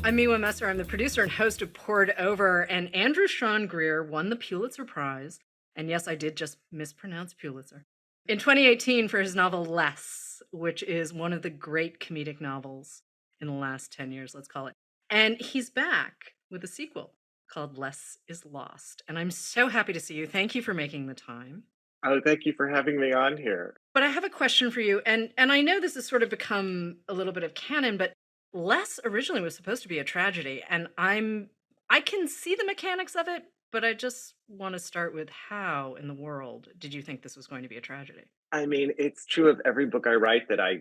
I'm Miwa Messer. I'm the producer and host of Poured Over, and Andrew Sean Greer won the Pulitzer Prize. And yes, I did just mispronounce Pulitzer. In 2018 for his novel Less, which is one of the great comedic novels in the last 10 years, let's call it. And he's back with a sequel called Less is Lost. And I'm so happy to see you. Thank you for making the time. Oh, thank you for having me on here. But I have a question for you. And I know this has sort of become a little bit of canon, but Less originally was supposed to be a tragedy. And I can see the mechanics of it, but I just want to start with how in the world did you think this was going to be a tragedy? I mean, it's true of every book I write that I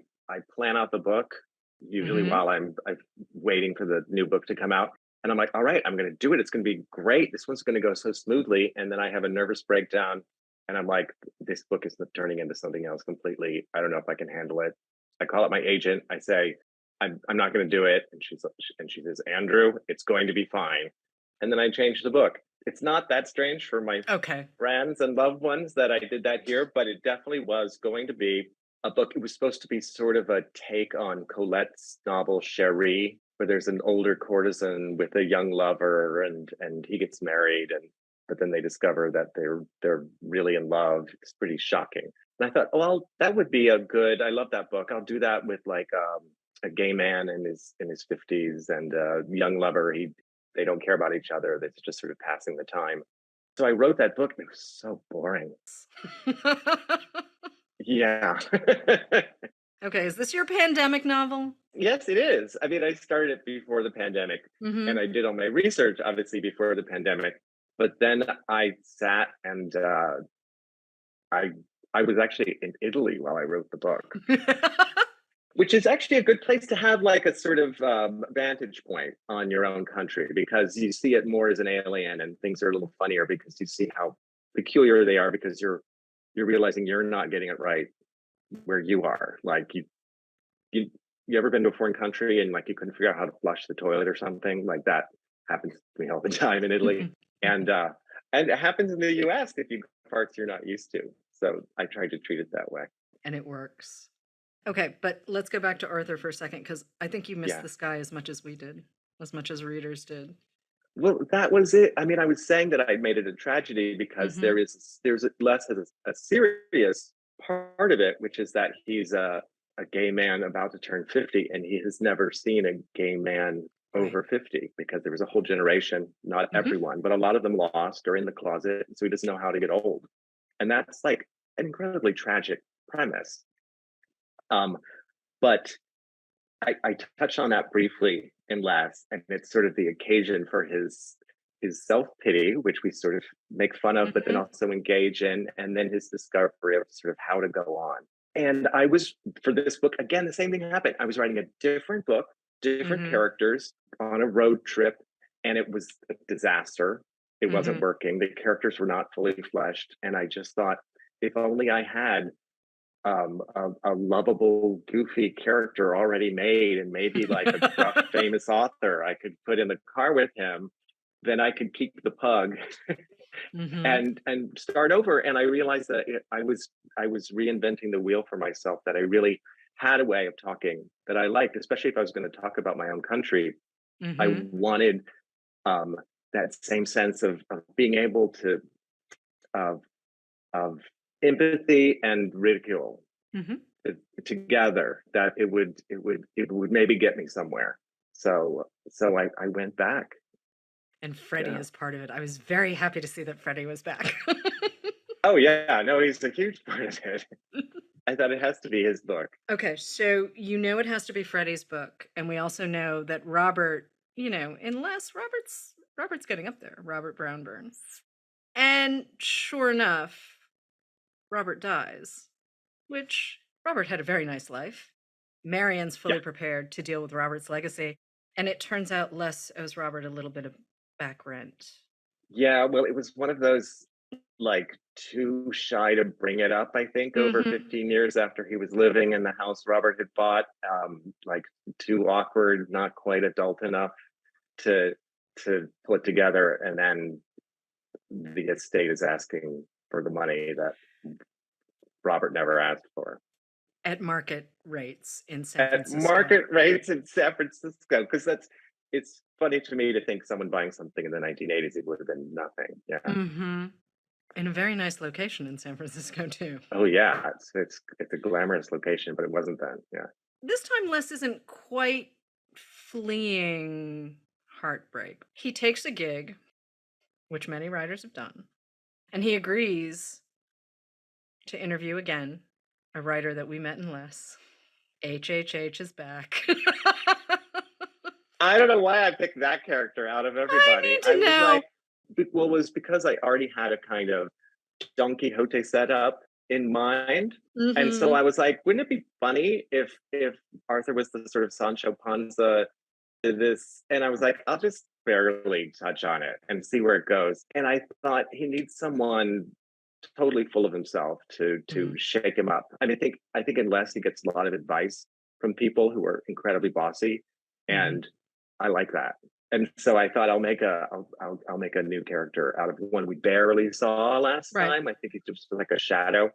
plan out the book usually Mm-hmm. while I'm waiting for the new book to come out, and I'm like, all right, I'm going to do it. It's going to be great. This one's going to go so smoothly, and then I have a nervous breakdown, and I'm like, this book is turning into something else completely. I don't know if I can handle it. I call up my agent. I say, I'm not going to do it, and she says, Andrew, it's going to be fine. And then I change the book. It's not that strange for my Okay. friends and loved ones that I did that here, but it definitely was going to be a book. It was supposed to be sort of a take on Colette's novel Cherie, where there's an older courtesan with a young lover, and he gets married, and but then they discover that they're really in love. It's pretty shocking. And I thought, oh, well, that would be a good. I love that book. I'll do that with like a gay man in his 50s and a young lover. They don't care about each other. It's just sort of passing the time. So I wrote that book, and it was so boring. Yeah. Okay, is this your pandemic novel? Yes, it is. I mean, I started it before the pandemic, and Mm-hmm. I did all my research, obviously, before the pandemic. But then I sat and I I was actually in Italy while I wrote the book, which is actually a good place to have like a sort of vantage point on your own country because you see it more as an alien, and things are a little funnier because you see how peculiar they are because you're realizing you're not getting it right where you are. Like you you ever been to a foreign country and like you couldn't figure out how to flush the toilet or something? Like that happens to me all the time in Italy. And it happens in the US if you go to parts you're not used to. So I try to treat it that way. And it works. Okay, but let's go back to Arthur for a second because I think you missed Yeah. this guy as much as we did, as much as readers did. Well, that was it. I mean, I was saying that I made it a tragedy because Mm-hmm. there's less of a serious part of it, which is that he's a gay man about to turn 50, and he has never seen a gay man Right. over 50 because there was a whole generation, not Mm-hmm. everyone, but a lot of them lost or in the closet, so he doesn't know how to get old, and that's like an incredibly tragic premise. Um, but I touch on that briefly in Last, and it's sort of the occasion for his self pity, which we sort of make fun of, but then Mm-hmm. also engage in, and then his discovery of sort of how to go on. And I was for this book again, the same thing happened. I was writing a different book, different Mm-hmm. characters on a road trip, and it was a disaster. It wasn't Mm-hmm. working. The characters were not fully fleshed, and I just thought, if only I had a lovable, goofy character already made, and maybe like a gruff, famous author I could put in the car with him, then I could keep the pug Mm-hmm. and start over. And I realized that I was reinventing the wheel for myself. That I really had a way of talking that I liked, especially if I was going to talk about my own country. I Mm-hmm. wanted um, that same sense of being able to of of empathy and ridicule Mm-hmm. together, that it would maybe get me somewhere. So I went back. And Freddie Yeah. is part of it. I was very happy to see that Freddie was back. Oh yeah, no, he's a huge part of it. I thought it has to be his book. Okay, so you know it has to be Freddie's book, and we also know that Robert, unless Robert's getting up there, Robert Brown Burns. And sure enough, Robert dies, which Robert had a very nice life. Marion's Yeah. fully prepared to deal with Robert's legacy, and it turns out Les owes Robert a little bit of back rent. Yeah, well, it was one of those like too shy to bring it up, I think, over Mm-hmm. 15 years after he was living in the house Robert had bought. Like too awkward, not quite adult enough to put together, and then the estate is asking for the money that Robert never asked for At market rates in San at Francisco. market rates in San Francisco, because it's funny to me to think someone buying something in the 1980s, it would have been nothing. Yeah. Mm-hmm. In a very nice location in San Francisco, too. Oh yeah, it's a glamorous location, but it wasn't then. Yeah. This time, Les isn't quite fleeing heartbreak. He takes a gig, which many writers have done, and he agrees to interview again a writer that we met in Les. HHH is back. I don't know why I picked that character out of I everybody. need I to was know. like, well, it was because I already had a kind of Don Quixote setup in mind. And so Mm-hmm. I was like, wouldn't it be funny if Arthur was the sort of Sancho Panza to this? And I was like, I'll just barely touch on it and see where it goes. And I thought he needs someone totally full of himself to Mhm. shake him up. I think unless he gets a lot of advice from people who are incredibly bossy, Mhm. and I like that. And so I thought I'll make a new character out of one we barely saw last Right. time. I think he's just like a shadow,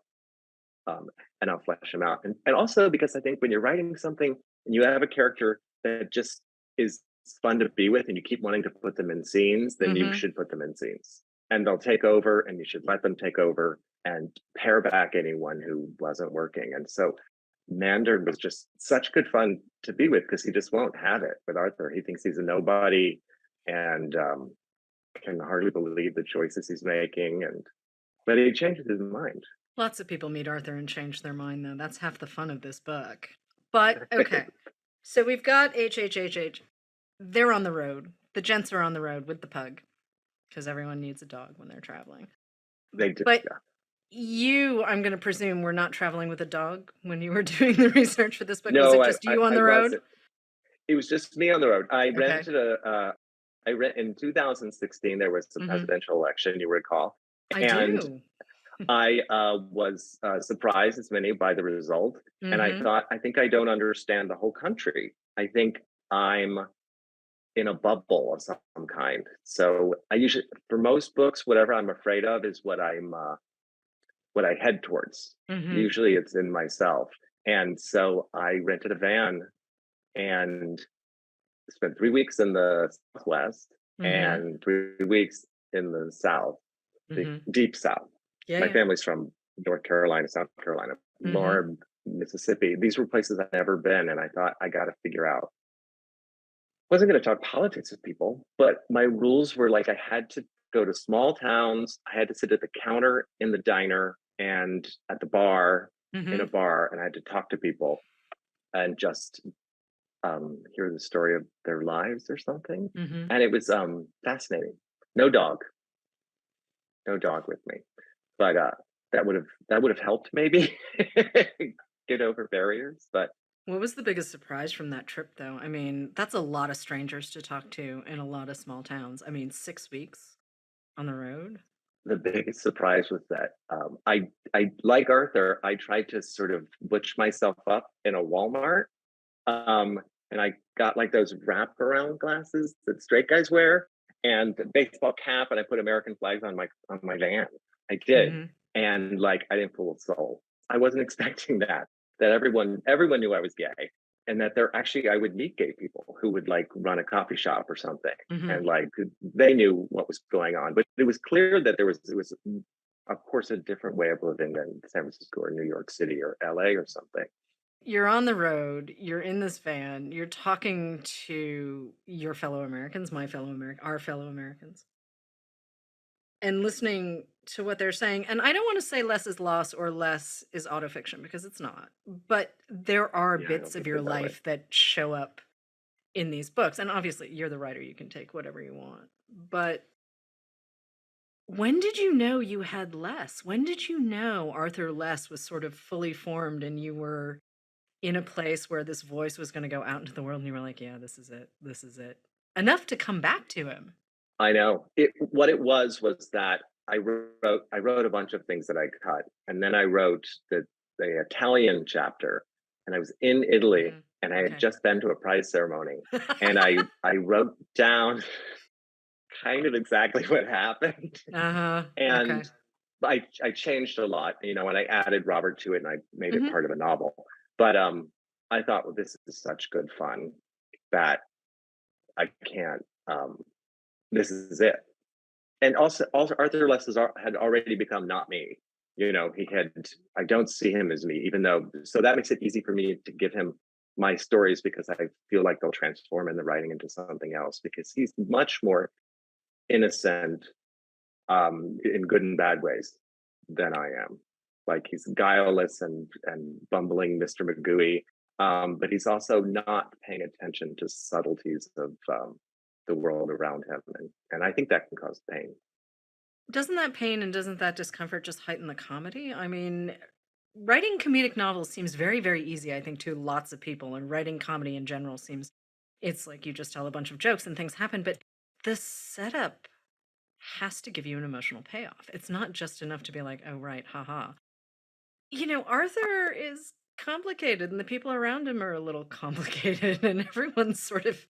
and I'll flesh him out. And also because I think when you're writing something and you have a character that just is fun to be with, and you keep wanting to put them in scenes, then you Mhm. should put them in scenes, and they'll take over, and you should let them take over and pare back anyone who wasn't working. And so Mandarin was just such good fun to be with because he just won't have it with Arthur. He thinks he's a nobody, and can hardly believe the choices he's making. And but he changes his mind. Lots of people meet Arthur and change their mind, though. That's half the fun of this book. But okay. So we've got HHHH. They're on the road. The gents are on the road with the pug because everyone needs a dog when they're traveling. They do, But yeah. you, I'm going to presume, were not traveling with a dog when you were doing the research for this book. Was No, it just you on I the road? wasn't. It was just me on the road. Okay. I rent in 2016. There was the Mhm. presidential election, you recall, I and do. I was surprised, as many, by the result. And I Mhm. thought, I think I don't understand the whole country. I think I'm in a bubble of some kind. So I usually, for most books, whatever I'm afraid of is what I head towards. Mhm. Usually, it's in myself. And so I rented a van and spent 3 weeks in the Southwest Mhm. and 3 weeks in the South, the Mhm. deep South. Yeah, My yeah. family's from North Carolina, South Carolina, Mhm. Moore, Mississippi. These were places I'd never been, and I thought I got to figure out. Wasn't going to talk politics with people, but my rules were like I had to go to small towns. I had to sit at the counter in the diner and at the bar in a Mhm. bar, and I had to talk to people and just hear the story of their lives or something. Mhm. And it was fascinating. No dog, no dog with me, but that would have helped maybe get over barriers. But What was the biggest surprise from that trip, though? I mean, that's a lot of strangers to talk to in a lot of small towns. I mean, 6 weeks on the road. the biggest surprise was that I like Arthur. I tried to sort of butch myself up in a Walmart, um, and I got like those wraparound glasses that straight guys wear, and the baseball cap, and I put American flags on my van. I did, Mhm. and like I didn't fool a soul. I wasn't expecting that. That everyone knew I was gay, and that there actually I would meet gay people who would like run a coffee shop or something, Mhm. and like they knew what was going on. But it was clear that it was of course a different way of living than San Francisco or New York City or LA or something. You're on the road, you're in this van, you're talking to your fellow Americans, my fellow American, our fellow Americans, and listening to what they're saying. And I don't want to say less is loss or less is autofiction because it's not, but there are Yeah, I bits don't of think your of it that way. life that show up in these books. And obviously, you're the writer, you can take whatever you want. But when did you know you had less? When did you know Arthur Less was sort of fully formed and you were in a place where this voice was going to go out into the world and you were like, yeah, this is it. This is it. Enough to come back to him. I know. What it was that I wrote a bunch of things that I cut, and then I wrote the Italian chapter, and I was in Italy, Mhm. and I had Okay. just been to a prize ceremony, and I wrote down kind of exactly what happened, Uh-huh. Okay. and I changed a lot, you know, and I added Robert to it, and I made it Mhm. part of a novel. But I thought, well, this is such good fun that I can't. This is it. And also Arthur Less had already become not me. You know, he had. I don't see him as me, even though. So that makes it easy for me to give him my stories because I feel like they'll transform in the writing into something else because he's much more innocent in good and bad ways than I am. Like he's guileless and bumbling Mr. Magooey, but he's also not paying attention to subtleties of the world around him, and I think that can cause pain. Doesn't that pain and doesn't that discomfort just heighten the comedy? I mean, writing comedic novels seems very, very easy, I think, to lots of people, and writing comedy in general seems it's like you just tell a bunch of jokes and things happen, but the setup has to give you an emotional payoff. It's not just enough to be like, "Oh, right, haha." You know, Arthur is complicated and the people around him are a little complicated and everyone's sort of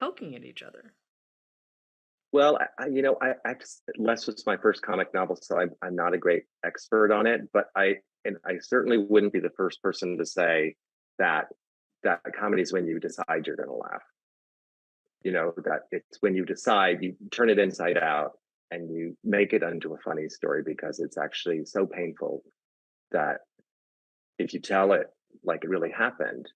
poking at each other. Well, I just, Les was my first comic novel, so I'm not a great expert on it, but I certainly wouldn't be the first person to say that comedy is when you decide you're going to laugh. You know, that it's when you decide you turn it inside out and you make it into a funny story because it's actually so painful that if you tell it like it really happened,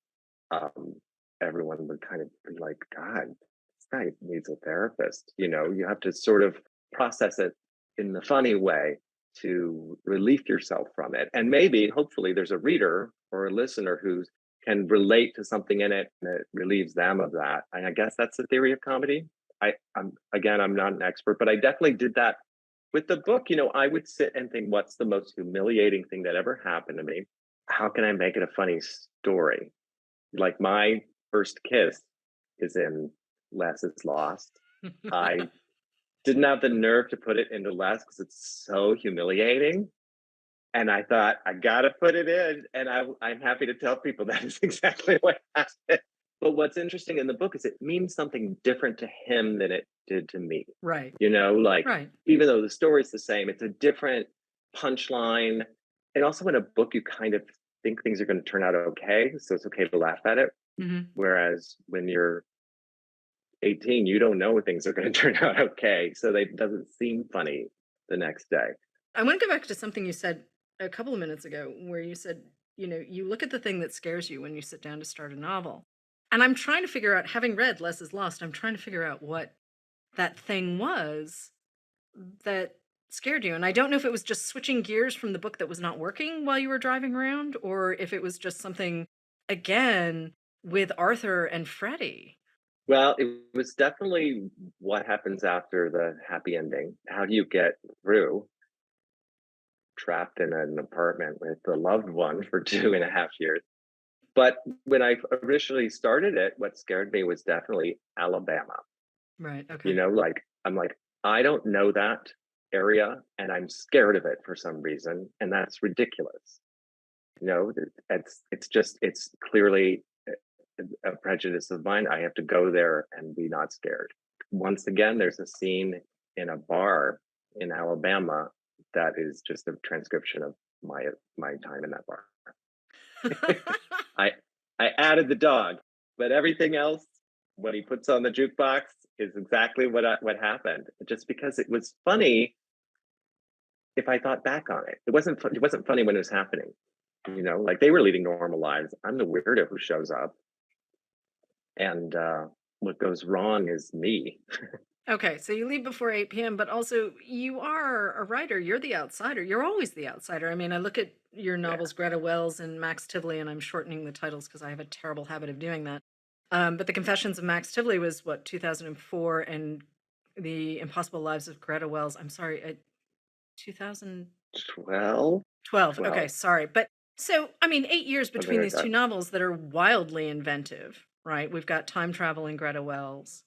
um, everyone would kind of be like, God, this guy needs a therapist. You know, you have to sort of process it in the funny way to relieve yourself from it. And maybe, hopefully, there's a reader or a listener who can relate to something in it and it relieves them of that. And I guess that's the theory of comedy. I'm not an expert, but I definitely did that with the book. You know, I would sit and think, what's the most humiliating thing that ever happened to me? How can I make it a funny story? Like my first kiss is in Less is Lost. I didn't have the nerve to put it into Less because it's so humiliating. And I thought, I gotta put it in. And I'm happy to tell people that is exactly what happened. But what's interesting in the book is it means something different to him than it did to me. Right. You know, like Right. even though the story's the same, it's a different punchline. And also in a book, you kind of think things are going to turn out okay. So it's okay to laugh at it. Mhm. Whereas when you're 18, you don't know things are going to turn out okay. So it doesn't seem funny the next day. I want to go back to something you said a couple of minutes ago where you said, you know, you look at the thing that scares you when you sit down to start a novel. And I'm trying to figure out, having read Less is Lost, I'm trying to figure out what that thing was that scared you. And I don't know if it was just switching gears from the book that was not working while you were driving around, or if it was just something, again, with Arthur and Freddie. Well, it was definitely what happens after the happy ending. How do you get through trapped in an apartment with a loved one for 2.5 years? But when I originally started it, what scared me was definitely Alabama. Right. You Okay. know, like I'm like, I don't know that area and I'm scared of it for some reason. And that's ridiculous. You know, it's clearly a prejudice of mine. I have to go there and be not scared. Once again, there's a scene in a bar in Alabama that is just a transcription of my time in that bar. I I added the dog, but everything else, what he puts on the jukebox, is exactly what happened. Just because it was funny, if I thought back on it, it wasn't funny when it was happening. You know, like they were leading normal lives. I'm the weirdo who shows up, and what goes wrong is me. Okay, so you leave before 8 p.m., but also you are a writer. You're the outsider. You're always the outsider. I mean, I look at your Yeah, novels, Greta Wells and Max Tivley, and I'm shortening the titles because I have a terrible habit of doing that. But The Confessions of Max Tivley was what, 2004, and The Impossible Lives of Greta Wells, I'm sorry, 2012. 12, Okay, 12, sorry. But so, I mean, 8 years something between like these two that. novels that are wildly inventive, right? We've got time travel in Greta Wells.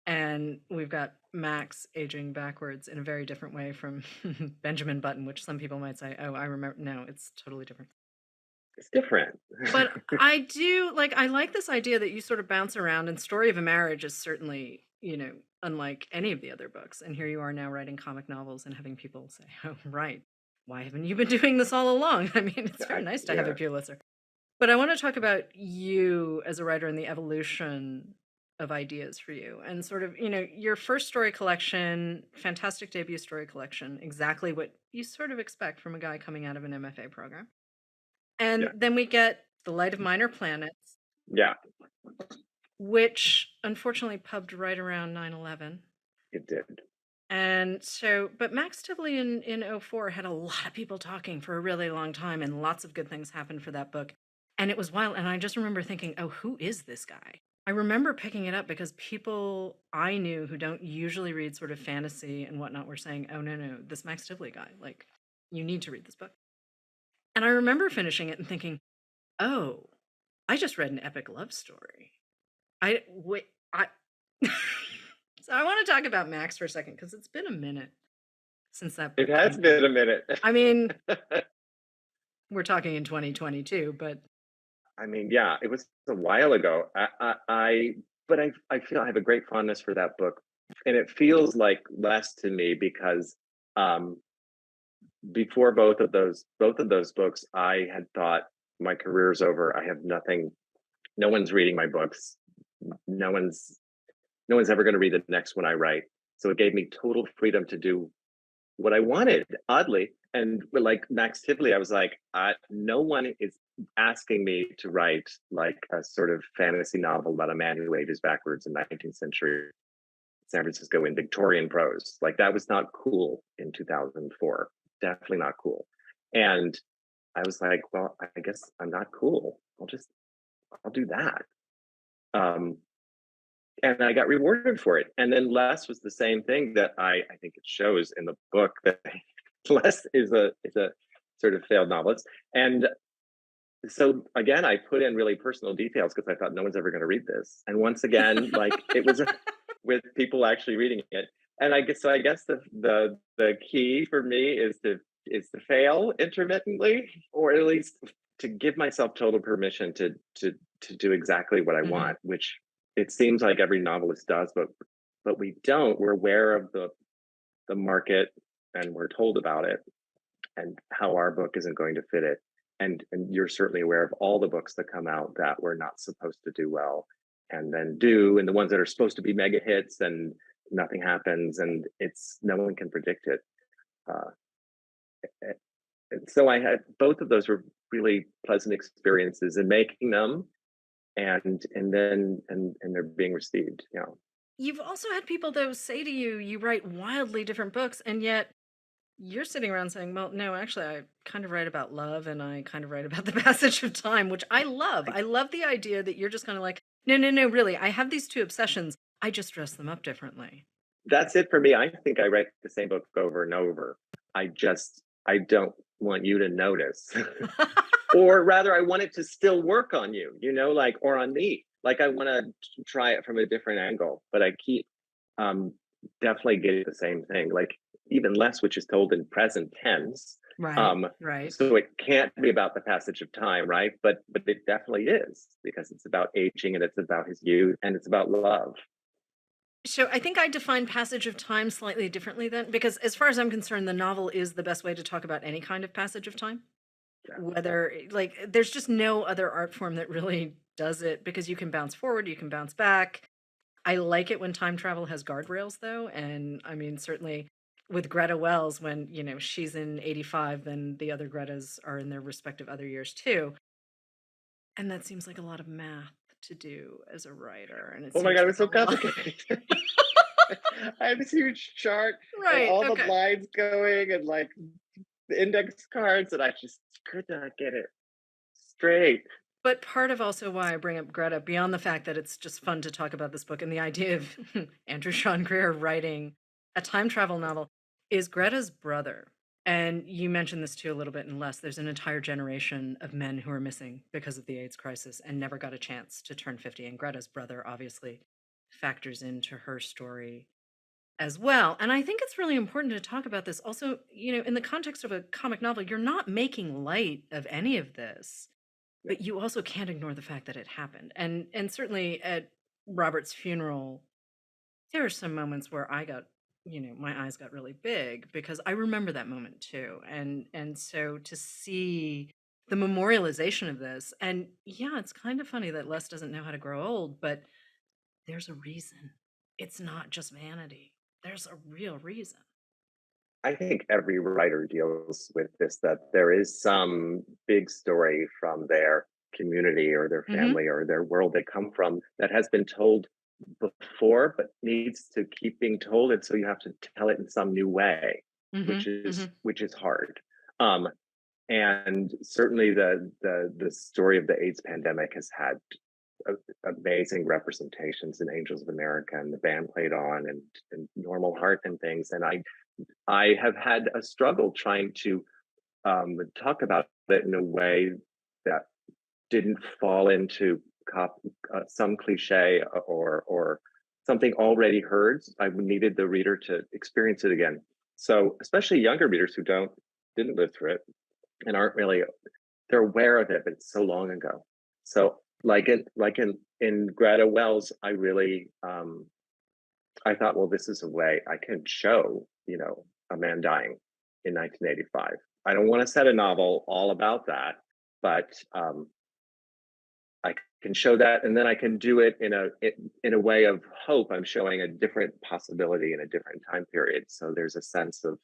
And we've got Max aging backwards in a very different way from Benjamin Button, which some people might say, oh, I remember. No, it's totally different. It's different. But I do like, I like this idea that you sort of bounce around, and Story of a Marriage is certainly, you know, unlike any of the other books. And here you are now writing comic novels and having people say, oh, right. Why haven't you been doing this all along? I mean, it's very nice to have a Yeah. Pulitzer. But I want to talk about you as a writer and the evolution of ideas for you, and sort of, your first story collection, fantastic debut story collection, exactly what you sort of expect from a guy coming out of an MFA program. And Yeah. then we get The Light of Minor Planets, Yeah, which unfortunately pubbed right around 9/11. it did. And so, but Max Tivley in '04 had a lot of people talking for a really long time, and lots of good things happened for that book. And it was wild. And I just remember thinking, oh, who is this guy? I remember picking it up because people I knew who don't usually read sort of fantasy and whatnot were saying, oh, no, no, this Max Tivley guy, like, you need to read this book. And I remember finishing it and thinking, oh, I just read an epic love story. I wait, I so I want to talk about Max for a second because it's been a minute since that It book has came been out. a minute. I mean, we're talking in 2022, but I mean, yeah, it was a while ago. But I feel I have a great fondness for that book, and it feels like less to me because um, before both of those books, I had thought my career's over. I have nothing. No one's reading my books. No one's no one's ever going to read the next one I write. So it gave me total freedom to do what I wanted, oddly. And like Max Tivley, I was like, no one is asking me to write like a sort of fantasy novel about a man who ages backwards in 19th century San Francisco in Victorian prose. Like that was not cool in 2004. Definitely not cool. And I was like, well, I guess I'm not cool. I'll do that. Um, and I got rewarded for it. And then Les was the same thing that I think it shows in the book that Les is a sort of failed novelist. And so again, I put in really personal details because I thought no one's ever going to read this. And once again, like it was with people actually reading it. And I guess the key for me is to fail intermittently, or at least to give myself total permission to do exactly what I Mhm. want, which it seems like every novelist does, but we don't. We're aware of the market, and we're told about it and how our book isn't going to fit it. And you're certainly aware of all the books that come out that were not supposed to do well and then do, and the ones that are supposed to be mega hits and nothing happens, and it's no one can predict it. Uh, and so I had both of those were really pleasant experiences in making them, and they're being received. You know, you've also had people though say to you, you write wildly different books, and yet you're sitting around saying, well, no, actually, I kind of write about love and I kind of write about the passage of time, which I love. I, I love the idea that you're just kind of like, no, no, no, really, I have these two obsessions. I just dress them up differently. that's it for me. I think I write the same book over and over. I don't want you to notice. Or rather I want it to still work on you, you know, like, or on me, like I want to try it from a different angle, but I keep um definitely getting the same thing, like even less, which is told in present tense. Right, um right. so it can't be about the passage of time, right? But it definitely is, because it's about aging and it's about his youth and it's about love. So I think I define passage of time slightly differently then, because as far as I'm concerned, the novel is the best way to talk about any kind of passage of time. Yeah. Whether, like, there's just no other art form that really does it because you can bounce forward, you can bounce back. I like it when time travel has guardrails though. And I mean, certainly with Greta Wells, when, she's in 85, then the other Gretas are in their respective other years too. And that seems like a lot of math to do as a writer. And it Oh my seems god, like it's a so lot. complicated. I have this huge chart and Right. all the Okay. lines going and like the index cards, and I just could not get it straight. But part of also why I bring up Greta, beyond the fact that it's just fun to talk about this book and the idea of Andrew Sean Greer writing a time travel novel, is Greta's brother. And you mentioned this too a little bit in Less. There's an entire generation of men who are missing because of the AIDS crisis and never got a chance to turn 50. And Greta's brother obviously factors into her story as well. And I think it's really important to talk about this also, in the context of a comic novel, you're not making light of any of this, Yeah. but you also can't ignore the fact that it happened. And certainly at Robert's funeral, there are some moments where I got, my eyes got really big because I remember that moment too. And so to see the memorialization of this, and yeah, it's kind of funny that Les doesn't know how to grow old, but there's a reason. It's not just vanity. There's a real reason. I think every writer deals with this, that there is some big story from their community or their Mm-hmm. family or their world they come from that has been told before, but needs to keep being told. And so you have to tell it in some new way, Mm-hmm. Mm-hmm. which is hard. Um, and certainly the story of the AIDS pandemic has had amazing representations in Angels of America, and the band played on, and Normal Heart and things. And I have had a struggle trying to talk about it in a way that didn't fall into some cliche or something already heard. I needed the reader to experience it again. So especially younger readers who didn't live through it and aren't really, they're aware of it, but it's so long ago. So in Greta Wells, I really I thought, well, this is a way I can show, a man dying in 1985. I don't want to set a novel all about that, but I can show that, and then I can do it in a way of hope. I'm showing a different possibility in a different time period. So there's a sense of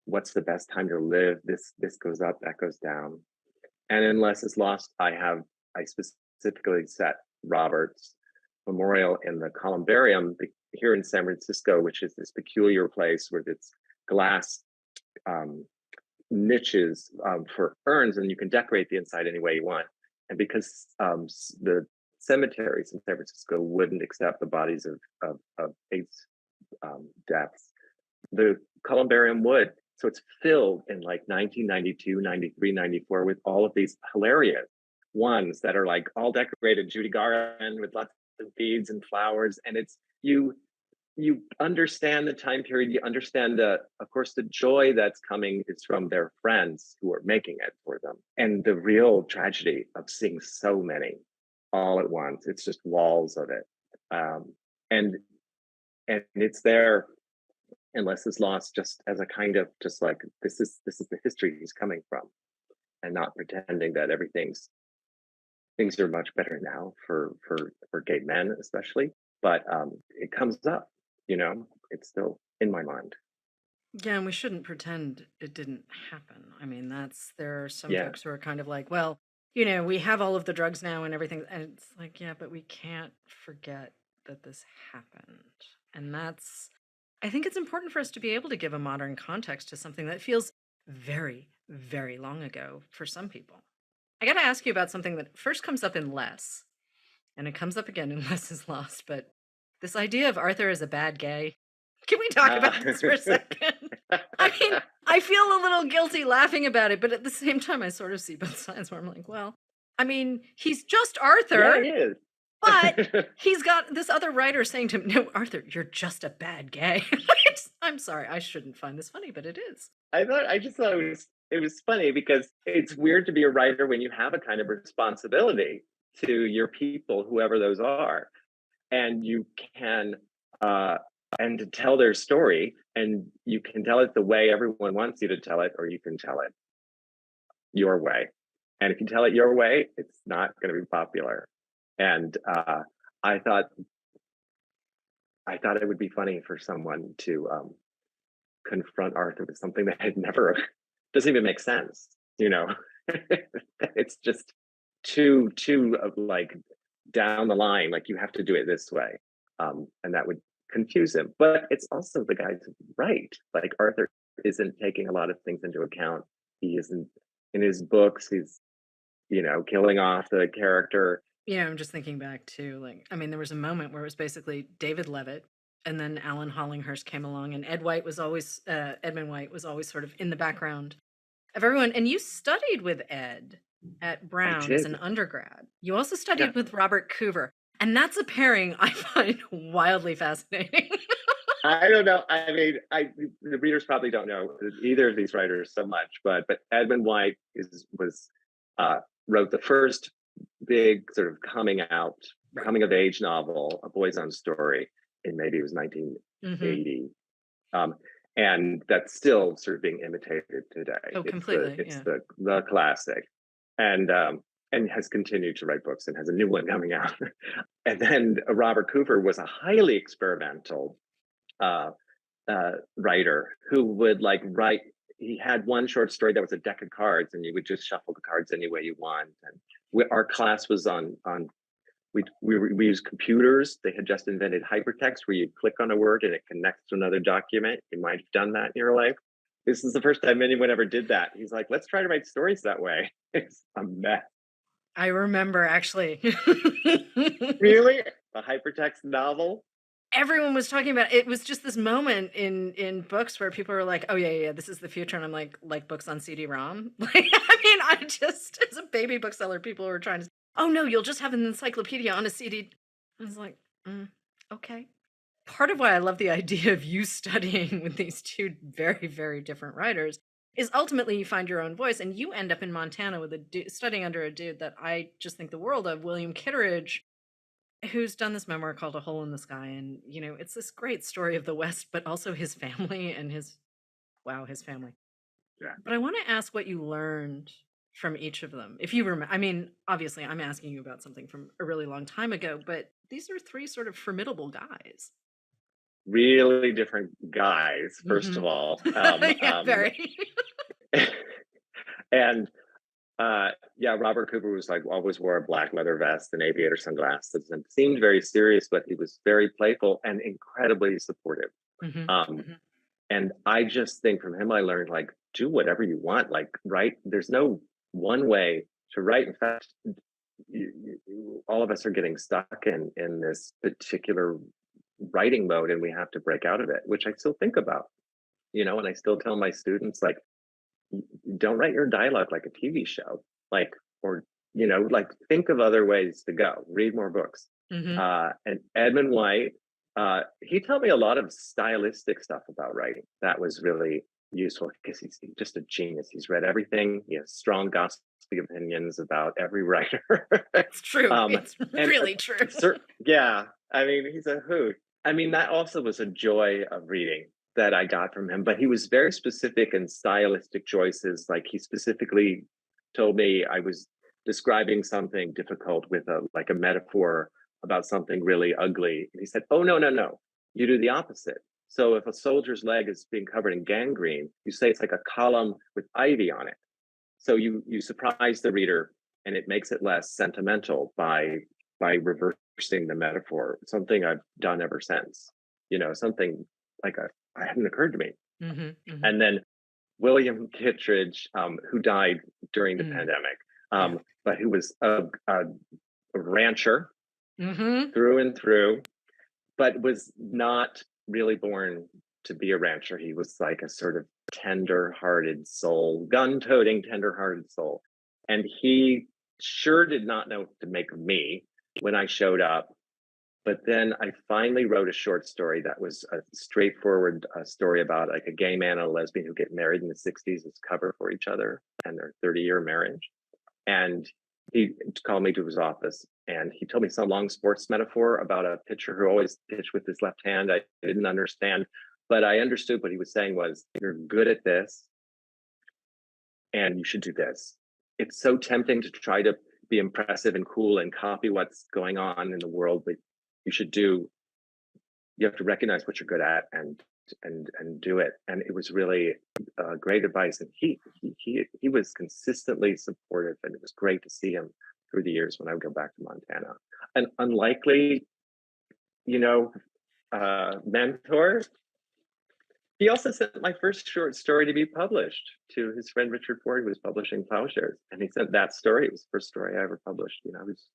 what's the best time to live. This goes up, that goes down. And in Less is Lost, I specifically set Robert's memorial in the columbarium here in San Francisco, which is this peculiar place where it's glass um, niches for urns, and you can decorate the inside any way you want. And because the cemeteries in San Francisco wouldn't accept the bodies of AIDS deaths, the columbarium would. So it's filled in like 1992, 93, 94 with all of these hilarious ones that are like all decorated Judy Garland with lots of beads and flowers. And it's you understand the time period, you understand of course the joy that's coming is from their friends who are making it for them. And the real tragedy of seeing so many all at once. It's just walls of it. And it's there unless is lost just as a kind of just like this is the history he's coming from, and not pretending that things are much better now for gay men especially, but it comes up, it's still in my mind. Yeah, and we shouldn't pretend it didn't happen. I mean, there are some Yeah. folks who are kind of like, well, we have all of the drugs now and everything. And it's like, yeah, but we can't forget that this happened. And I think it's important for us to be able to give a modern context to something that feels very, very long ago for some people. I got to ask you about something that first comes up in Less, and it comes up again in Less is Lost, but this idea of Arthur as a bad gay. Can we talk uh, about this for a second? I mean, I feel a little guilty laughing about it, but at the same time, I sort of see both sides where I'm like, well, I mean, he's just yeah, Arthur, he is. but he's got this other writer saying to him, no, Arthur, you're just a bad gay. I'm sorry, I shouldn't find this funny, but it is. I just thought it was funny because it's weird to be a writer when you have a kind of responsibility to your people, whoever those are, and you can and to tell their story, and you can tell it the way everyone wants you to tell it, or you can tell it your way. And if you tell it your way, it's not going to be popular. And I thought it would be funny for someone to confront Arthur with something that had never doesn't even make sense. It's just too like down the line. Like you have to do it this way, and that would confuse him. But it's also the guy's right. Like Arthur isn't taking a lot of things into account. He isn't in his books. He's killing off the character. Yeah, I'm just thinking back to I mean, there was a moment where it was basically David Levitt, and then Alan Hollinghurst came along, and Edmund White was always sort of in the background of everyone. And you studied with Ed at I Brown as did. an undergrad. You also Yeah. studied with Robert Coover, and that's a pairing I find wildly fascinating. I don't know. I mean, the readers probably don't know either of these writers so much, but Edmund White was wrote the first big sort of Right. coming of age novel, A Boy's Own Story, in maybe it was Mm-hmm. 1980, um, and that's still sort of being imitated today. Oh, It's the completely. it's Yeah. the classic, and and has continued to write books and has a new one coming out. And then Robert Cooper was a highly experimental uh, writer who would like write. He had one short story that was a deck of cards, and you would just shuffle the cards any way you want. And our class was on we used computers. They had just invented hypertext, where you click on a word and it connects to another document. You might have done that in your life. This is the first time anyone ever did that. He's like, let's try to write stories that way. It's a mess. I remember actually. Really? A hypertext novel? Everyone was talking about it. It was just this moment in books where people were like, "Oh yeah, this is the future," and I'm like books on CD-ROM. Like, I mean, I just as a baby bookseller, people were trying to. Oh no, you'll just have an encyclopedia on a CD. I was like, okay. Part of why I love the idea of you studying with these two very, very different writers is ultimately you find your own voice, and you end up in Montana with studying under a dude that I just think the world of, William Kitteridge, who's done this memoir called A Hole in the Sky. And, it's this great story of the West, but also his family and his family. Yeah. But I want to ask what you learned from each of them. If you remember, I mean, obviously I'm asking you about something from a really long time ago, but these are three sort of formidable guys. Really different guys, first of all. Yeah, very. And yeah, Robert Cooper was like always wore a black leather vest and aviator sunglasses and seemed very serious, but he was very playful and incredibly supportive. And I just think from him, I learned like, do whatever you want, like write. There's no one way to write. In fact, all of us are getting stuck in this particular writing mode, and we have to break out of it, which I still think about, and I still tell my students, like, don't write your dialogue like a TV show, like, or, like think of other ways to go, read more books. And Edmund White, he taught me a lot of stylistic stuff about writing. That was really useful because he's just a genius. He's read everything. He has strong gossipy opinions about every writer. It's true. It's really true. Yeah. I mean, he's a hoot. I mean, that also was a joy of reading that I got from him, but he was very specific in stylistic choices. Like he specifically told me I was describing something difficult with a metaphor about something really ugly. And he said, oh, no. You do the opposite. So if a soldier's leg is being covered in gangrene, you say it's like a column with ivy on it. So you surprise the reader, and it makes it less sentimental by reversing the metaphor. Something I've done ever since. Something like I hadn't occurred to me. And then William Kittredge, who died during the pandemic, but who was a rancher through and through, but was not really born to be a rancher. He was like a sort of tender-hearted soul, gun-toting, tender-hearted soul. And he sure did not know what to make of me when I showed up. But then I finally wrote a short story that was a straightforward story about like a gay man and a lesbian who get married in the 60s as cover for each other and their 30-year marriage. And he called me to his office and he told me some long sports metaphor about a pitcher who always pitched with his left hand. I didn't understand, but I understood what he was saying was, you're good at this and you should do this. It's so tempting to try to be impressive and cool and copy what's going on in the world, but you have to recognize what you're good at and do it. And it was really great advice. And he was consistently supportive, and it was great to see him through the years when I would go back to Montana. An unlikely, mentor. He also sent my first short story to be published to his friend Richard Ford, who was publishing Plowshares, and he sent that story. It was the first story I ever published. He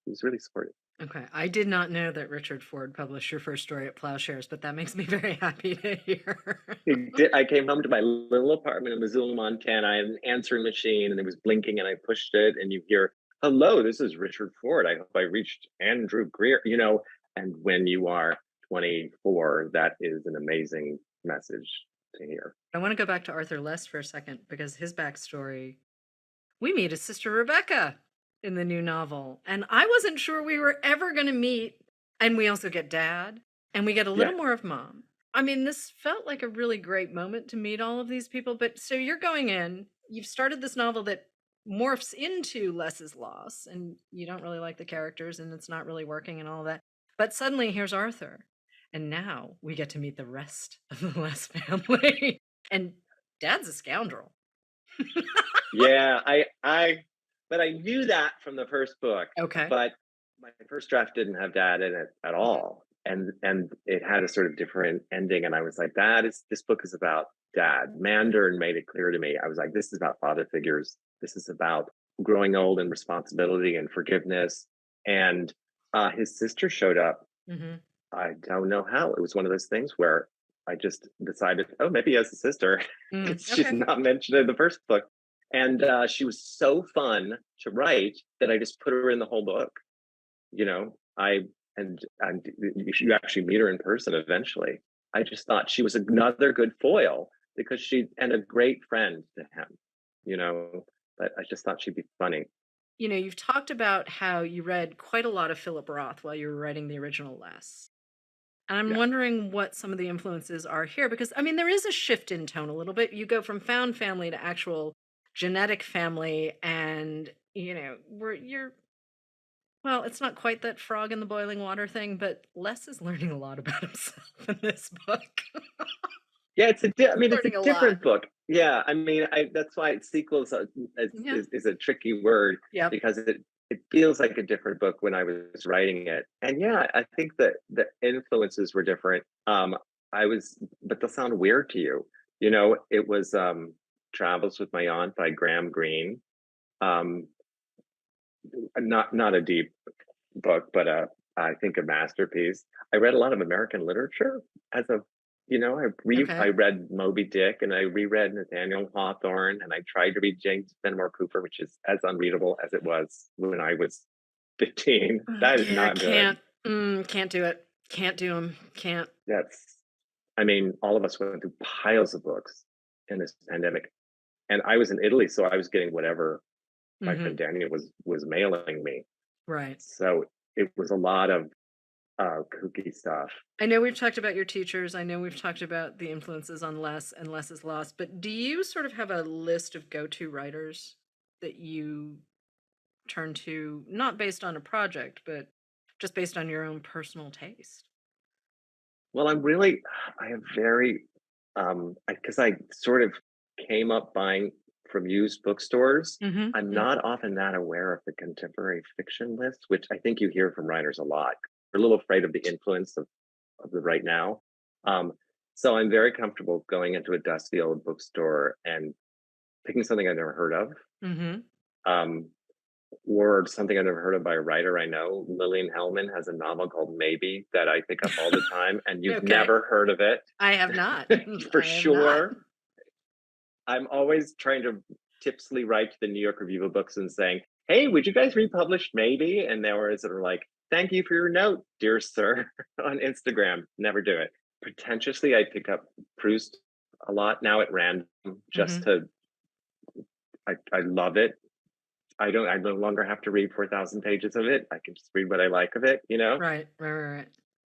was really supportive. Okay, I did not know that Richard Ford published your first story at Plowshares, but that makes me very happy to hear. He did. I came home to my little apartment in Missoula, Montana. I had an answering machine, and it was blinking, and I pushed it, and you hear, "Hello, this is Richard Ford. I hope I reached Andrew Greer." And when you are 24, that is an amazing message to hear. I want to go back to Arthur Less for a second, because his backstory, we meet his sister Rebecca in the new novel, and I wasn't sure we were ever going to meet. And we also get Dad, and we get a little more of Mom. I mean, this felt like a really great moment to meet all of these people. But so you're going in, you've started this novel that morphs into Less is Lost, and you don't really like the characters, and it's not really working and all of that. But suddenly here's Arthur, and now we get to meet the rest of the Less family. And Dad's a scoundrel. Yeah, but I knew that from the first book. Okay. But my first draft didn't have Dad in it at all, and it had a sort of different ending. And I was like, this book is about Dad. Mandarin made it clear to me. I was like, this is about father figures. This is about growing old and responsibility and forgiveness. And his sister showed up. Mm-hmm. I don't know how. It was one of those things where I just decided, oh, maybe he has a sister. She's not mentioned in the first book. And she was so fun to write that I just put her in the whole book. You know, and you actually meet her in person eventually. I just thought she was another good foil because and a great friend to him, you know, but I just thought she'd be funny. You know, you've talked about how you read quite a lot of Philip Roth while you were writing the original Less. And I'm wondering what some of the influences are here, because I mean, there is a shift in tone a little bit. You go from found family to actual genetic family, and you know, well, it's not quite that frog in the boiling water thing, but Les is learning a lot about himself in this book. Yeah, it's a different book. Yeah, I mean, that's why sequels is a tricky word, because it feels like a different book when I was writing it. And yeah, I think that the influences were different. But they'll sound weird to you. You know, it was Travels with My Aunt by Graham Greene. Not a deep book, but I think a masterpiece. I read a lot of American literature as a, you know, I read Moby Dick, and I reread Nathaniel Hawthorne, and I tried to read James Fenimore Cooper, which is as unreadable as it was when I was 15. That is not good. Can't do it. Can't do them. Can't. I mean, all of us went through piles of books in this pandemic, and I was in Italy, so I was getting whatever my friend Daniel was mailing me. Right. So it was a lot of kooky stuff. I know we've talked about your teachers. I know we've talked about the influences on Less and Less is Lost, but do you sort of have a list of go-to writers that you turn to, not based on a project, but just based on your own personal taste? Well, I have very, because I sort of came up buying from used bookstores. I'm not often that aware of the contemporary fiction list, which I think you hear from writers a lot. We're a little afraid of the influence of the right now. So I'm very comfortable going into a dusty old bookstore and picking something I've never heard of. Or something I've never heard of by a writer I know. Lillian Hellman has a novel called Maybe that I pick up all the time, and you've never heard of it. I have not. For sure. I'm always trying to tipsily write to the New York Review of Books and saying, hey, would you guys republish Maybe? And they were sort of like, thank you for your note, dear sir, on Instagram. Never do it. Pretentiously, I pick up Proust a lot now at random, just to, I love it. I no longer have to read 4,000 pages of it. I can just read what I like of it, you know? Right.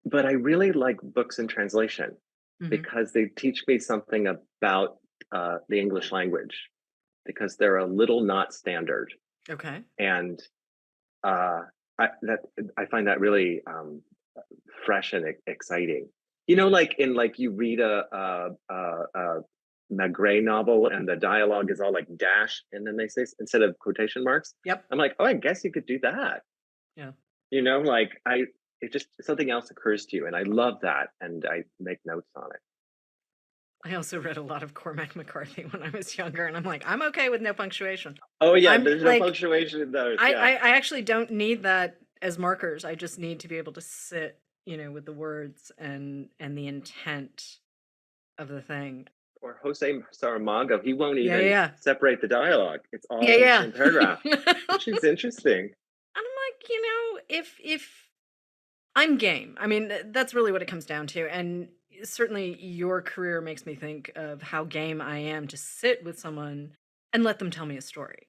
But I really like books in translation because they teach me something about the English language, because they're a little not standard. Okay. And I find that really fresh and exciting. You know, like you read a Maigret novel and the dialogue is all like dash, and then they say instead of quotation marks. Yep. I'm like, oh, I guess you could do that. Yeah. You know, like it just something else occurs to you, and I love that, and I make notes on it. I also read a lot of Cormac McCarthy when I was younger, and I'm like, I'm okay with no punctuation. Oh yeah, there's no punctuation in those. I actually don't need that as markers. I just need to be able to sit, you know, with the words and the intent of the thing. Or Jose Saramago, he won't even separate the dialogue. It's all in the same paragraph, which is interesting. I'm like, you know, if I'm game. I mean, that's really what it comes down to. And certainly your career makes me think of how game I am to sit with someone and let them tell me a story.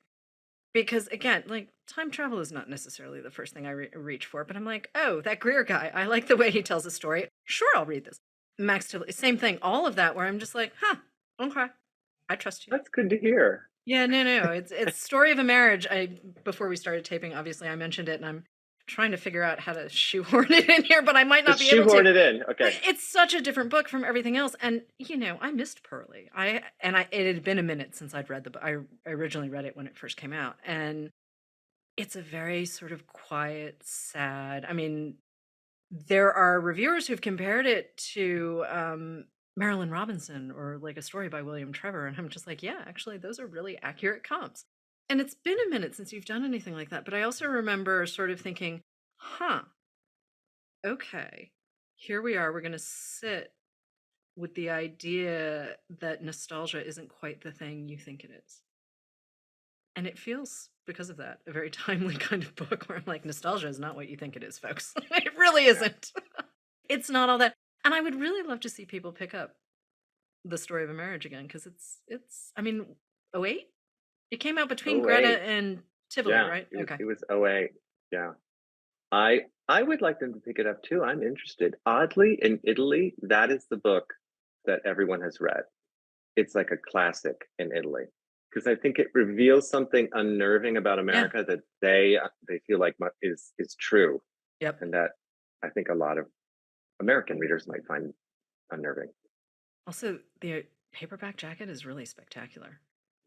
Because again, like, time travel is not necessarily the first thing I reach for, but I'm like, oh, that Greer guy, I like the way he tells a story. Sure, I'll read this. Max Tilley, same thing, all of that, where I'm just like, huh, okay, I trust you. That's good to hear. Yeah, no. It's Story of a Marriage. Before we started taping, obviously I mentioned it, and I'm trying to figure out how to shoehorn it in here, but I might not Just be able to. shoehorn it in. But Okay. it's such a different book from everything else, and I missed Pearlie. It had been a minute since I'd read the book. I originally read it when it first came out, and it's a very sort of quiet, sad. I mean, there are reviewers who've compared it to Marilyn Robinson or like A Story by William Trevor. And I'm just like, yeah, actually, those are really accurate comps. And it's been a minute since you've done anything like that. But I also remember sort of thinking, huh, okay, here we are. We're going to sit with the idea that nostalgia isn't quite the thing you think it is. And it feels, because of that, a very timely kind of book where I'm like, nostalgia is not what you think it is, folks. It really Yeah. isn't. It's not all that. And I would really love to see people pick up The Story of a Marriage again, because I mean, '08? It came out between Oh Greta wait. and Tivoli, Yeah. right? Okay. It was oh 08. Yeah. I would like them to pick it up too. I'm interested. Oddly, in Italy, that is the book that everyone has read. It's like a classic in Italy because I think it reveals something unnerving about Yeah. America that they feel like is true, Yep. and that I think a lot of American readers might find unnerving. Also, the paperback jacket is really spectacular.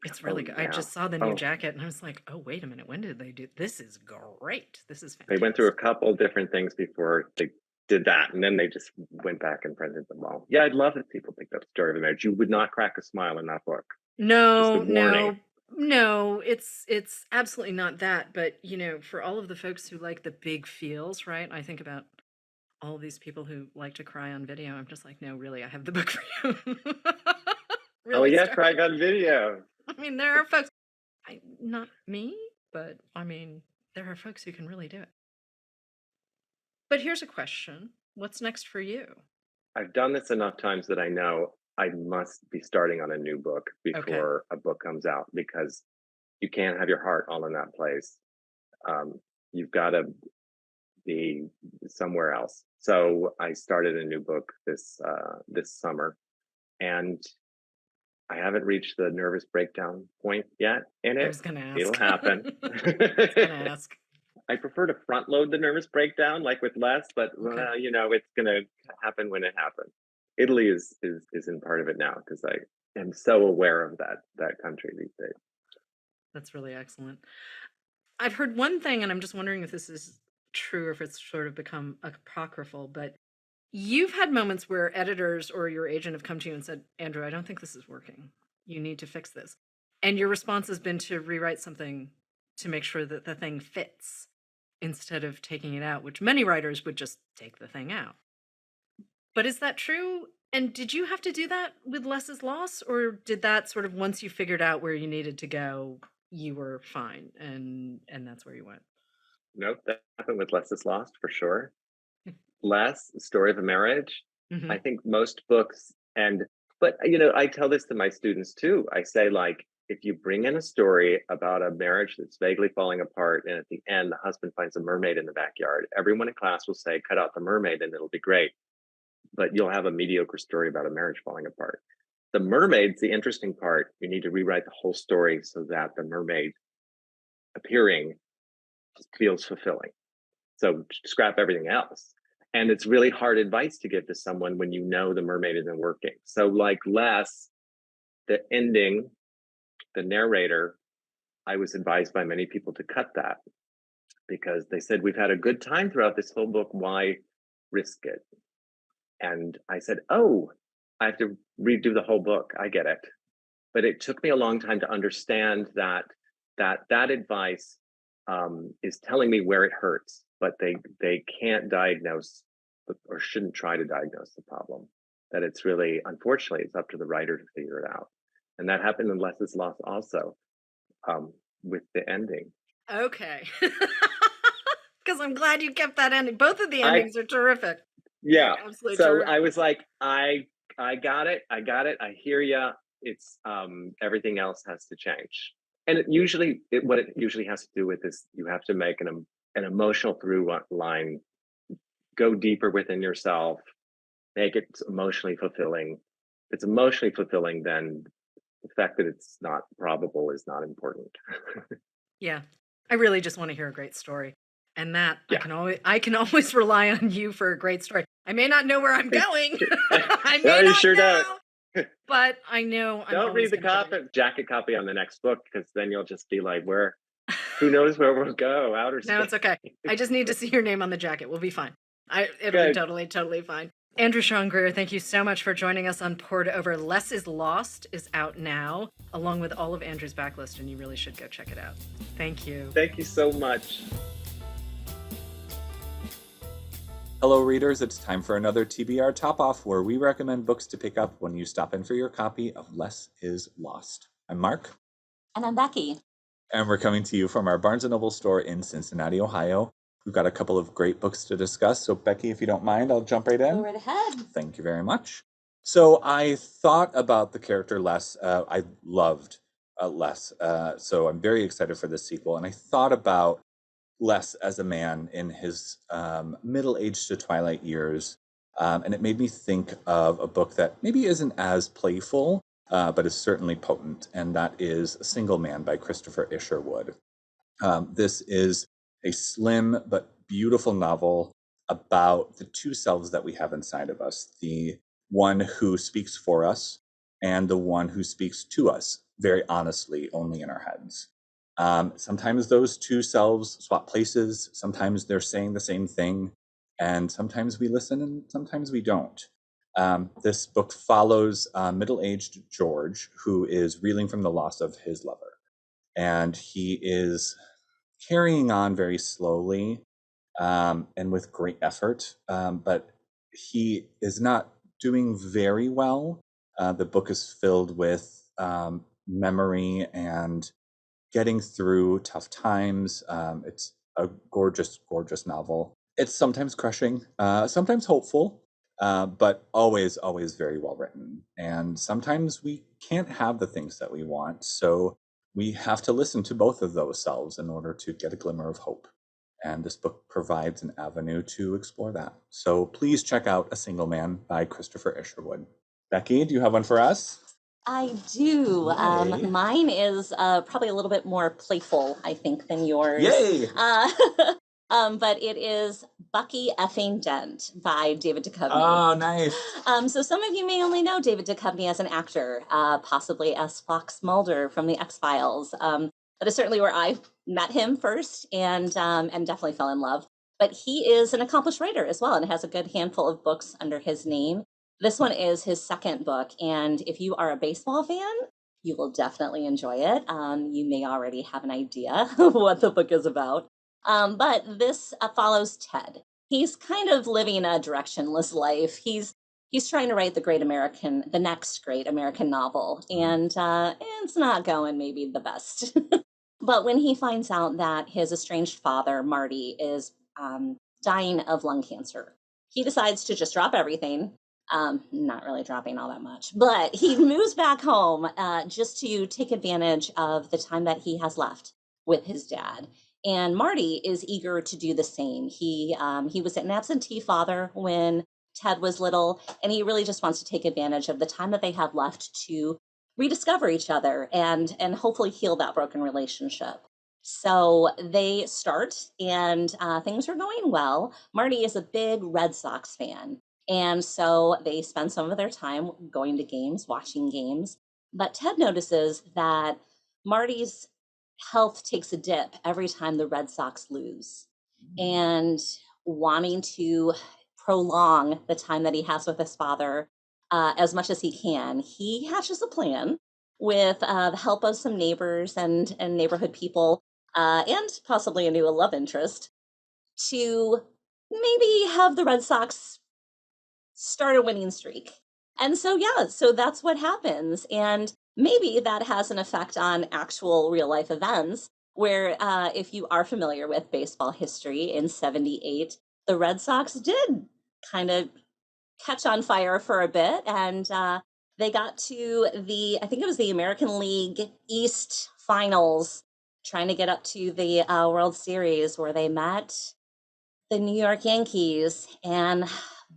It's Oh really good. I yeah. just saw the new Oh, jacket and I was like, oh, wait a minute. When did they do this? Is great. This is they went through a fantastic. couple different things before they did that, and then they just went back and printed them all. Yeah, I'd love if people picked up Story of a Marriage. You would not crack a smile in that book. Just a No, warning. no, it's absolutely not that. But for all of the folks who like the big feels, right? I think about all these people who like to cry on video. I'm just like, no, really, I have the book for you. Oh Really yeah, start. crack on video. I mean, there are folks, not me, but I mean, there are folks who can really do it. But here's a question. What's next for you? I've done this enough times that I know I must be starting on a new book Okay. before a book comes out because you can't have your heart all in that place. You've got to be somewhere else. So I started a new book this summer, and I haven't reached the nervous breakdown point yet in I it. was going to It'll ask. happen. I was going to ask. I prefer to front load the nervous breakdown, like with less, but Okay. it's gonna happen when it happens. Italy is in part of it now because I am so aware of that country these days. That's really excellent. I've heard one thing, and I'm just wondering if this is true or if it's sort of become apocryphal, but you've had moments where editors or your agent have come to you and said, Andrew, I don't think this is working. You need to fix this. And your response has been to rewrite something to make sure that the thing fits instead of taking it out, which many writers would just take the thing out. But is that true? And did you have to do that with Less is Loss, or did that sort of once you figured out where you needed to go, you were fine and that's where you went? Nope, that happened with Less is Lost for sure. Less Story of a Marriage. I Hmm. think most books but I tell this to my students too. I say like if you bring in a story about a marriage that's vaguely falling apart and at the end the husband finds a mermaid in the backyard, everyone in class will say cut out the mermaid and it'll be great. But you'll have a mediocre story about a marriage falling apart. The mermaid's the interesting part. You need to rewrite the whole story so that the mermaid appearing feels fulfilling. So scrap everything else. And it's really hard advice to give to someone when you know the mermaid isn't working. So, like Less, the ending, the narrator, I was advised by many people to cut that because they said, we've had a good time throughout this whole book. Why risk it? And I said, oh, I have to redo the whole book. I get it. But it took me a long time to understand that advice is telling me where it hurts, but they can't diagnose or shouldn't try to diagnose the problem. That it's really, unfortunately, it's up to the writer to figure it out. And that happened in Less is Lost also with the ending. Okay. Because I'm glad you kept that ending. Both of the I endings are terrific. Yeah. They're absolutely So I terrific. was like, I got it. I got it. I hear ya. It's everything else has to change. And what it usually has to do with is you have to make an emotional through line, go deeper within yourself, make it emotionally fulfilling. If it's emotionally fulfilling, then the fact that it's not probable is not important. Yeah. I really just want to hear a great story. And that Yeah. I can always rely on you for a great story. I may not know where I'm going. I No, may you not sure know, don't. but I know I'm Don't always read the going to get it. jacket copy on the next book, because then you'll just be like, where, who knows where we'll go, outer No, space. it's okay. I just need to see your name on the jacket. We'll be fine. It'll be Good. totally fine. Andrew Sean Greer, thank you so much for joining us on Poured Over. Less is Lost is out now, along with all of Andrew's backlist, and you really should go check it out. Thank you. Thank you so much. Hello, readers. It's time for another TBR Topoff, where we recommend books to pick up when you stop in for your copy of Less is Lost. I'm Marc. And I'm Becky. And we're coming to you from our Barnes & Noble store in Cincinnati, Ohio. We've got a couple of great books to discuss. So, Becky, if you don't mind, I'll jump right in. Go right ahead. Thank you very much. So I thought about the character Les. I loved Les. So I'm very excited for this sequel. And I thought about Les as a man in his middle-aged to twilight years. And it made me think of a book that maybe isn't as playful, but is certainly potent. And that is A Single Man by Christopher Isherwood. This is a slim but beautiful novel about the two selves that we have inside of us, the one who speaks for us and the one who speaks to us very honestly, only in our heads. Sometimes those two selves swap places. Sometimes they're saying the same thing, and sometimes we listen and sometimes we don't. This book follows middle-aged George, who is reeling from the loss of his lover, and he is carrying on very slowly and with great effort, but he is not doing very well. The book is filled with memory and getting through tough times. It's a gorgeous, gorgeous novel. It's sometimes crushing, sometimes hopeful, but always, always very well written. And sometimes we can't have the things that we want, so we have to listen to both of those selves in order to get a glimmer of hope. And this book provides an avenue to explore that. So please check out A Single Man by Christopher Isherwood. Becky, do you have one for us? I do. Yay. Mine is probably a little bit more playful, I think, than yours. Yay! But it is Bucky, Effing, Dent by David Duchovny. Oh, nice. So some of you may only know David Duchovny as an actor, possibly as Fox Mulder from The X-Files. That is certainly where I met him first and definitely fell in love. But he is an accomplished writer as well and has a good handful of books under his name. This one is his second book, and if you are a baseball fan, you will definitely enjoy it. You may already have an idea of what the book is about. But this follows Ted. He's kind of living a directionless life. He's trying to write the next great American novel, and it's not going maybe the best. But when he finds out that his estranged father, Marty, is dying of lung cancer, he decides to just drop everything. Not really dropping all that much, but he moves back home just to take advantage of the time that he has left with his dad. And Marty is eager to do the same. He was an absentee father when Ted was little, and he really just wants to take advantage of the time that they have left to rediscover each other and hopefully heal that broken relationship. So they start, and things are going well. Marty is a big Red Sox fan. And so they spend some of their time going to games, watching games. But Ted notices that Marty's health takes a dip every time the Red Sox lose. And wanting to prolong the time that he has with his father as much as he can, he hatches a plan with the help of some neighbors and neighborhood people and possibly a new love interest to maybe have the Red Sox start a winning streak. And so, so that's what happens. And maybe that has an effect on actual real life events where if you are familiar with baseball history, in 78, the Red Sox did kind of catch on fire for a bit. And they got to I think it was the American League East Finals, trying to get up to the World Series, where they met the New York Yankees, and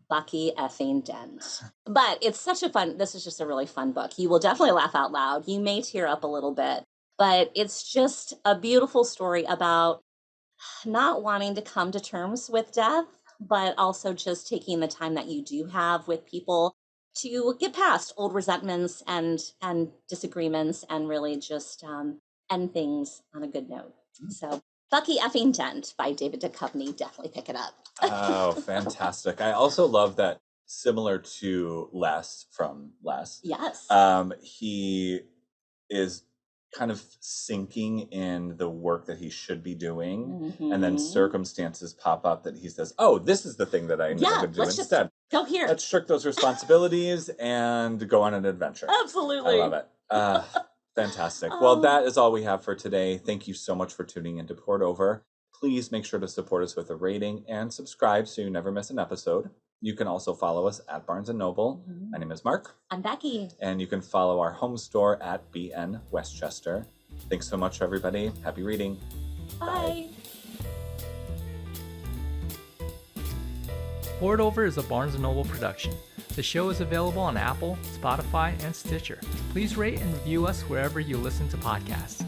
Bucky effing Dent. But it's such a fun, this is just a really fun book. You will definitely laugh out loud. You may tear up a little bit, but it's just a beautiful story about not wanting to come to terms with death, but also just taking the time that you do have with people to get past old resentments and disagreements and really just end things on a good note. So Bucky effing Dent by David Duchovny. Definitely pick it up. Oh, fantastic. I also love that, similar to Les from Les, Yes. he is kind of sinking in the work that he should be doing, and then circumstances pop up that he says, oh, this is the thing that I know to do let's instead. just go here. Let's shirk those responsibilities and go on an adventure. Absolutely. I love it. Fantastic. Well, that is all we have for today. Thank you so much for tuning in to Poured Over. Please make sure to support us with a rating and subscribe so you never miss an episode. You can also follow us at Barnes & Noble. My name is Mark. I'm Becky. And you can follow our home store at BN Westchester. Thanks so much, everybody. Happy reading. Bye. Poured Over is a Barnes & Noble production. The show is available on Apple, Spotify, and Stitcher. Please rate and review us wherever you listen to podcasts.